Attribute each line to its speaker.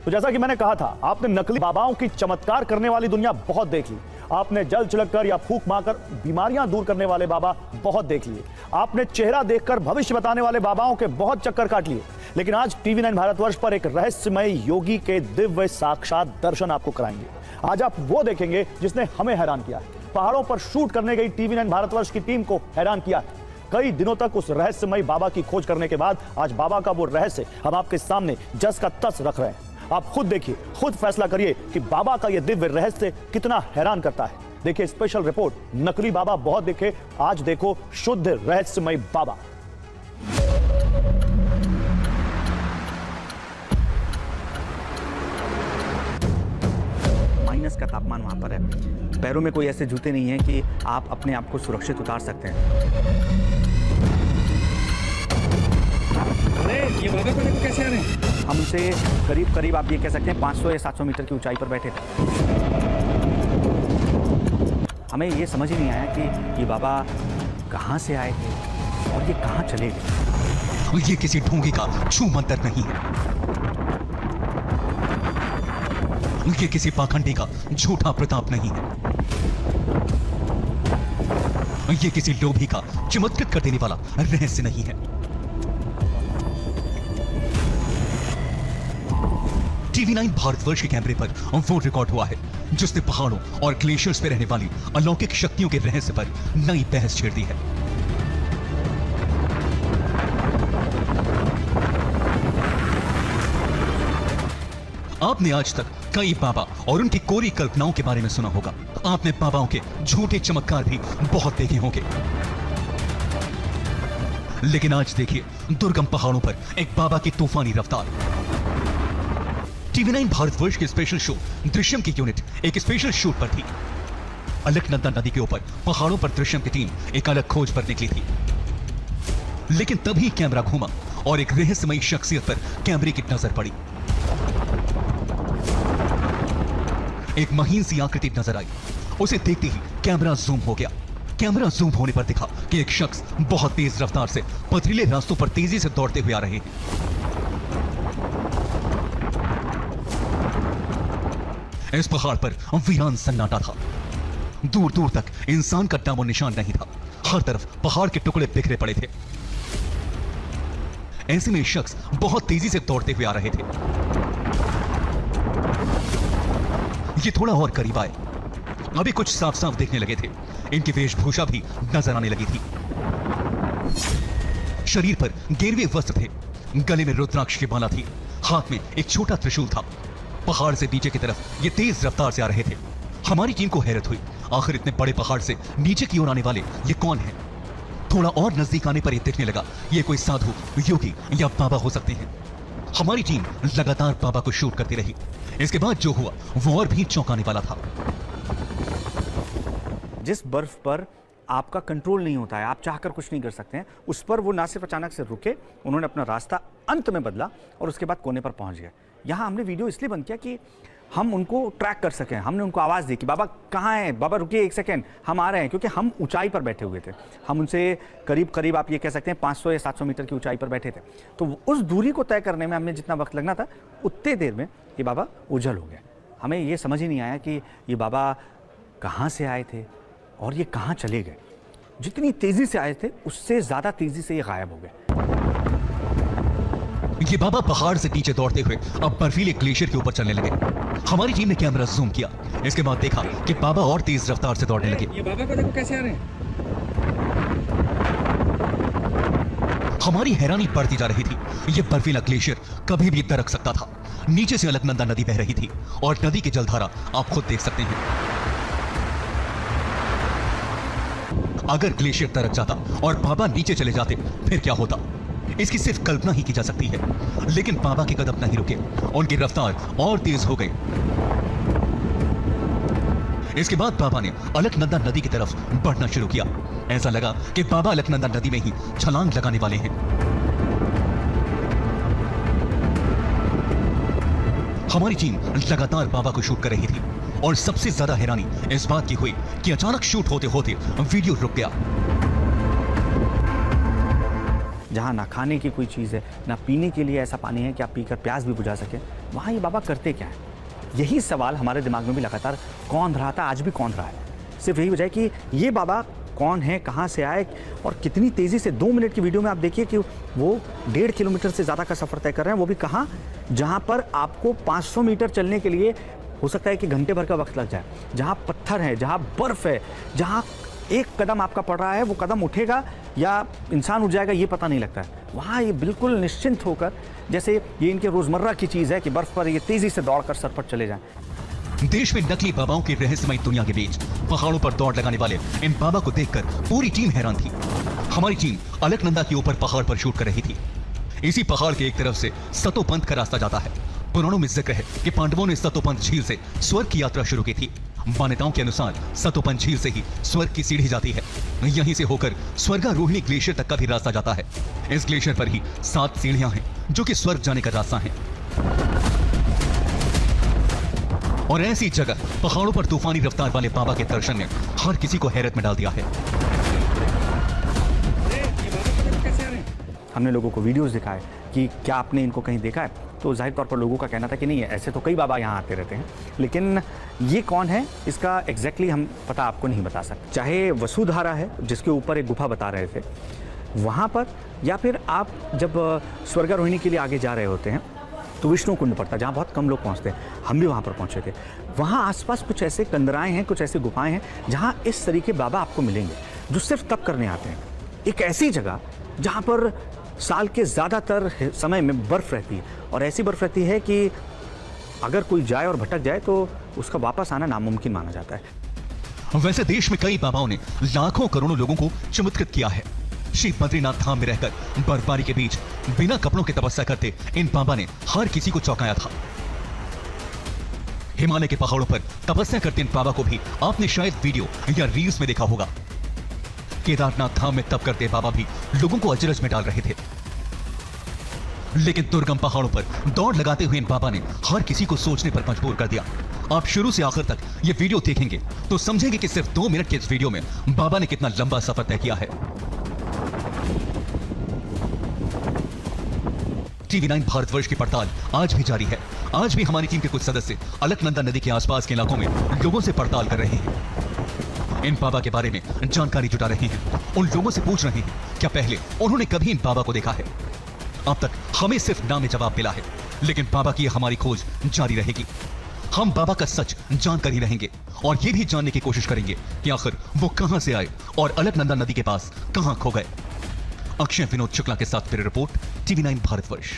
Speaker 1: तो जैसा कि मैंने कहा था, आपने नकली बाबाओं की चमत्कार करने वाली दुनिया बहुत देख ली। आपने जल छिड़ककर या फूंक मारकर बीमारियां दूर करने वाले बाबा बहुत देख लिए। आपने चेहरा देखकर भविष्य बताने वाले बाबाओं के बहुत चक्कर काट लिए। लेकिन आज टीवी9 भारतवर्ष पर एक रहस्यमय योगी के दिव्य साक्षात दर्शन आपको कराएंगे। आज आप वो देखेंगे जिसने हमें हैरान किया है। पहाड़ों पर शूट करने गई टीवी9 भारतवर्ष की टीम को हैरान किया है। कई दिनों तक उस रहस्यमय बाबा की खोज करने के बाद आज बाबा का वो रहस्य हम आपके सामने जस का तस रख रहे हैं। आप खुद देखिए, खुद फैसला करिए कि बाबा का ये दिव्य रहस्य कितना हैरान करता है। देखिए स्पेशल रिपोर्ट, नकली बाबा बहुत दिखे, आज देखो शुद्ध रहस्यमय बाबा।
Speaker 2: माइनस का तापमान वहां पर है। पैरों में कोई ऐसे जूते नहीं है कि आप अपने आप को सुरक्षित उतार सकते हैं।
Speaker 3: अरे ये बाबा को देखो कैसे आ रहे हैं।
Speaker 2: हम उनसे करीब करीब आप ये कह सकते हैं 500 या 700 मीटर की ऊंचाई पर बैठे थे। हमें ये समझ ही नहीं आया कि ये बाबा कहाँ से आए थे और ये कहाँ चले गए।
Speaker 4: ये किसी ढोंगी का छू मंतर नहीं है। ये किसी पाखंडी का झूठा प्रताप नहीं है। ये किसी लोभी का चमत्कृत कर देने वाला रहस्य नहीं है। टीवी9 भारतवर्ष के कैमरे पर वो रिकॉर्ड हुआ है जिसने पहाड़ों और ग्लेशियर्स पे रहने वाली अलौकिक शक्तियों के रहस्य पर नई बहस छेड़ दी है। आपने आज तक कई बाबा और उनकी कोरी कल्पनाओं के बारे में सुना होगा। आपने बाबाओं के झूठे चमत्कार भी बहुत देखे होंगे। लेकिन आज देखिए दुर्गम पहाड़ों पर एक बाबा की तूफानी रफ्तार। टीवी9 भारतवर्ष के स्पेशल शो दृश्यम की यूनिट एक स्पेशल शूट पर थी। अलकनंदा नदी के ऊपर पहाड़ों पर दृश्यम की टीम एक अलग खोज पर निकली थी। लेकिन तभी कैमरा घूमा और एक रहस्यमयी शख्सियत पर कैमरे की नजर पड़ी। एक महीन सी आकृति नजर आई। उसे देखते ही कैमरा जूम हो गया। कैमरा जूम होने पर दिखा कि एक शख्स बहुत तेज रफ्तार से पथरीले रास्तों पर तेजी से दौड़ते हुए आ रहे हैं। इस पहाड़ पर वीरान सन्नाटा था। दूर दूर तक इंसान का नामो निशान नहीं था। हर तरफ पहाड़ के टुकड़े बिखरे पड़े थे। ऐसे में शख्स बहुत तेजी से दौड़ते हुए आ रहे थे। ये थोड़ा और करीब आए। अभी कुछ साफ साफ देखने लगे थे। इनकी वेशभूषा भी नजर आने लगी थी। शरीर पर गेरुए वस्त्र थे। गले में रुद्राक्ष की माला थी। हाथ में एक छोटा त्रिशूल था। पहाड़ से नीचे की तरफ ये तेज रफ्तार से आ रहे थे। हमारी टीम को हैरत हुई, आखिर इतने बड़े पहाड़ से नीचे की ओर आने वाले ये कौन है। थोड़ा और नजदीक आने पर यह दिखने लगा ये कोई साधु, योगी या बाबा हो सकते हैं। हमारी टीम लगातार बाबा को शूट करती रही। इसके बाद जो हुआ वो और भी चौंकाने वाला था।
Speaker 2: जिस बर्फ पर आपका कंट्रोल नहीं होता है, आप चाहकर कुछ नहीं कर सकते हैं, उस पर वो ना सिर्फ अचानक से रुके, उन्होंने अपना रास्ता अंत में बदला और उसके बाद कोने पर पहुंच गए। यहाँ हमने वीडियो इसलिए बंद किया कि हम उनको ट्रैक कर सकें। हमने उनको आवाज़ दी कि बाबा कहाँ हैं, बाबा रुकिए एक सेकेंड, हम आ रहे हैं। क्योंकि हम ऊंचाई पर बैठे हुए थे। हम उनसे करीब करीब आप ये कह सकते हैं 500 या 700 मीटर की ऊंचाई पर बैठे थे। तो उस दूरी को तय करने में हमें जितना वक्त लगना था, उतने देर में ये बाबा ओझल हो गए। हमें ये समझ ही नहीं आया कि ये बाबा कहाँ से आए थे और ये कहाँ चले गए। जितनी तेज़ी से आए थे उससे ज़्यादा तेज़ी से ये गायब हो गए।
Speaker 4: ये बाबा पहाड़ से नीचे दौड़ते हुए अब बर्फीले ग्लेशियर के ऊपर चलने लगे। हमारी टीम ने कैमरा जूम किया। इसके बाद देखा कि बाबा और तेज रफ्तार से दौड़ने लगे।
Speaker 3: ये बाबा को देखो कैसे आ रहे हैं।
Speaker 4: हमारी हैरानी बढ़ती जा रही थी। ये बर्फीला ग्लेशियर कभी भी दरक सकता था। नीचे से अलकनंदा नदी बह रही थी और नदी की जलधारा आप खुद देख सकते हैं। अगर ग्लेशियर दरक जाता और बाबा नीचे चले जाते फिर क्या होता, इसकी सिर्फ कल्पना ही की जा सकती है। लेकिन बाबा के कदम नहीं रुके, उनकी रफ्तार और तेज हो गई। इसके बाद बाबा ने अलकनंदा नदी की तरफ बढ़ना शुरू किया। ऐसा लगा कि बाबा अलकनंदा नदी में ही छलांग लगाने वाले हैं। हमारी टीम लगातार बाबा को शूट कर रही थी और सबसे ज्यादा हैरानी इस बात की हुई कि अचानक शूट होते होते वीडियो रुक गया।
Speaker 2: जहाँ ना खाने की कोई चीज़ है, ना पीने के लिए ऐसा पानी है कि आप पीकर प्यास भी बुझा सकें, वहाँ ये बाबा करते क्या है? यही सवाल हमारे दिमाग में भी लगातार कौन रहा था, आज भी कौन रहा है। सिर्फ यही वजह है कि ये बाबा कौन है, कहाँ से आए और कितनी तेज़ी से 2 मिनट की वीडियो में आप देखिए कि वो 1.5 किलोमीटर से ज़्यादा का सफ़र तय कर रहे हैं, वो भी कहाँ, जहाँ पर आपको 500 मीटर चलने के लिए हो सकता है कि घंटे भर का वक्त लग जाए, जहाँ पत्थर है, जहाँ बर्फ़ है, जहाँ एक कदम आपका पड़ रहा है, वो कदम उठेगा या इंसान उठ जाएगा ये पता नहीं लगता है। वहाँ ये बिल्कुल निश्चिंत होकर, जैसे ये इनके रोज़मर्रा की चीज़ है कि बर्फ़ पर ये तेज़ी से दौड़कर सर पर चले जाएं।
Speaker 4: देश में नकली बाबाओं की रहस्यमय दुनिया के बीच पहाड़ों पर दौड़ लगाने वाले इन बाबा को देखकर पूरी टीम हैरान थी। हमारी टीम अलकनंदा के ऊपर पहाड़ पर शूट कर रही थी। इसी पहाड़ के एक तरफ से सतोपंथ का रास्ता जाता है। पुराणों में जिक्र है कि पांडवों ने सतोपंथ झील से स्वर्ग की यात्रा शुरू की थी। मान्यताओं के अनुसार सतोपंथ झील से ही स्वर्ग की सीढ़ी जाती है। यहीं से होकर स्वर्गारोहिणी ग्लेशियर तक का भी रास्ता जाता है। इस ग्लेशियर पर ही 7 सीढ़ियां हैं जो कि स्वर्ग जाने का रास्ता है। और ऐसी जगह पहाड़ों पर तूफानी रफ्तार वाले बाबा के दर्शन ने हर किसी को हैरत में डाल दिया है।
Speaker 3: ये बाबा कैसे आ रहे हैं?
Speaker 2: हमने लोगों को वीडियोस दिखाए कि क्या आपने इनको कहीं देखा है, तो जाहिर तौर पर लोगों का कहना था कि नहीं है, ऐसे तो कई बाबा यहाँ आते रहते हैं, लेकिन ये कौन है इसका एग्जैक्टली हम पता आपको नहीं बता सकते। चाहे वसुधारा है जिसके ऊपर एक गुफा बता रहे थे वहाँ पर, या फिर आप जब स्वर्गारोहिणी के लिए आगे जा रहे होते हैं तो विष्णु कुंड पड़ता है जहाँ बहुत कम लोग पहुँचते हैं। हम भी वहाँ पर पहुँचे थे। वहाँ आसपास कुछ ऐसे कंदराएँ हैं, कुछ ऐसी गुफाएँ हैं जहाँ इस तरीके बाबा आपको मिलेंगे जो सिर्फ तप करने आते हैं। एक ऐसी जगह जहाँ पर साल के ज़्यादातर समय में बर्फ़ रहती है, और ऐसी बर्फ़ रहती है कि अगर कोई जाए और भटक जाए तो उसका वापस आना नामुमकिन माना जाता है।
Speaker 4: वैसे देश में कई बाबाओं ने लाखों करोड़ों लोगों को चमत्कृत किया है। श्री बद्रीनाथ धाम में रहकर बर्फबारी के बीच बिना कपड़ों के तपस्या करते इन बाबा ने हर किसी को चौंकाया था। हिमालय के पहाड़ों पर तपस्या करते इन बाबा को भी आपने शायद वीडियो या रील्स में देखा होगा। केदारनाथ धाम में तप करते बाबा भी लोगों को अचरज में डाल रहे थे। लेकिन दुर्गम पहाड़ों पर दौड़ लगाते हुए इन बाबा ने हर किसी को सोचने पर मजबूर कर दिया। आप शुरू से आखिर तक ये वीडियो देखेंगे तो समझेंगे कि सिर्फ 2 मिनट के इस वीडियो में बाबा ने कितना लंबा सफर तय किया है। TV9 भारतवर्ष की पड़ताल आज भी जारी है। आज भी हमारी टीम के कुछ सदस्य अलकनंदा नदी के आसपास के इलाकों में लोगों से पड़ताल कर रहे हैं। इन बाबा के बारे में जानकारी जुटा रहे हैं। उन लोगों से पूछ रहे हैं क्या पहले उन्होंने कभी इन बाबा को देखा है। अब तक हमें सिर्फ नाम जवाब मिला है, लेकिन बाबा की हमारी खोज जारी रहेगी। हम बाबा का सच जानकर ही रहेंगे और ये भी जानने की कोशिश करेंगे कि आखिर वो कहां से आए और अलकनंदा नदी के पास कहां खो गए। अक्षय विनोद शुक्ला के साथ मेरी रिपोर्ट, TV9 भारतवर्ष।